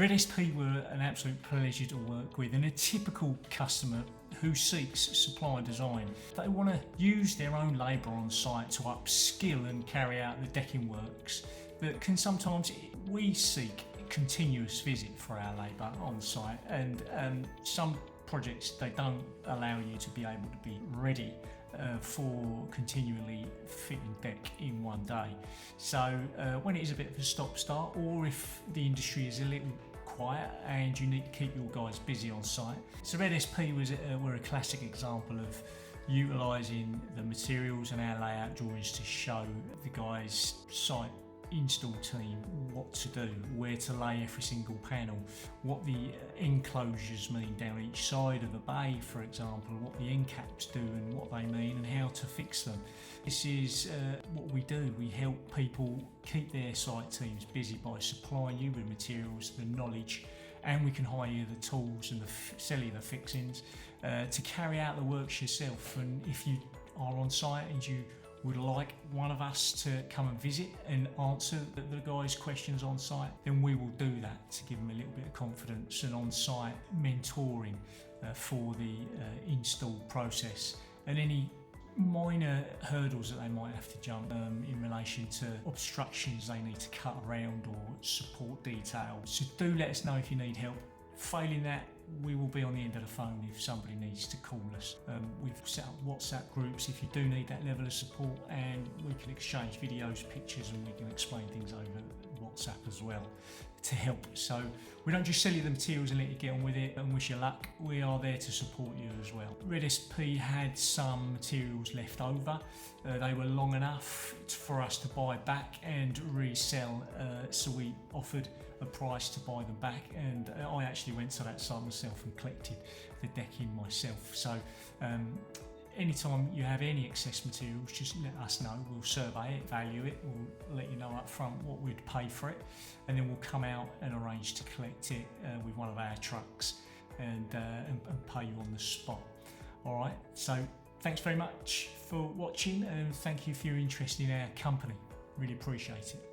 RedSP were an absolute pleasure to work with, and a typical customer who seeks supply design. They want to use their own labour on site to upskill and carry out the decking works that can sometimes, we seek continuous visit for our labour on site, and some projects they don't allow you to be able to be ready for continually fitting deck in one day. So when it is a bit of a stop-start, or if the industry is a little quiet and you need to keep your guys busy on site. So RedSP were a classic example of utilising the materials and our layout drawings to show the guys' site install team what to do, where to lay every single panel, what the enclosures mean down each side of the bay, for example, what the end caps do and what they mean and how to fix them. This is what we do. We help people keep their site teams busy by supplying you with materials, the knowledge, and we can hire you the tools and sell you the fixings to carry out the works yourself. And if you are on site and you would like one of us to come and visit and answer the guys' questions on site, then we will do that to give them a little bit of confidence and on-site mentoring for the install process, and any minor hurdles that they might have to jump in relation to obstructions they need to cut around or support detail. So do let us know if you need help. Failing that, we will be on the end of the phone if somebody needs to call us. We've set up WhatsApp groups if you do need that level of support, and we can exchange videos, pictures, and we can explain things over WhatsApp as well to help. So we don't just sell you the materials and let you get on with it and wish you luck. We are there to support you as well. RedSP had some materials left over. They were long enough for us to buy back and resell, so we offered a price to buy them back, and I actually went to that site myself and collected the decking myself. So anytime you have any excess materials, just let us know. We'll survey it, value it, we'll let you know up front what we'd pay for it, and then we'll come out and arrange to collect it with one of our trucks and pay you on the spot. Alright, so thanks very much for watching, and thank you for your interest in our company. Really appreciate it.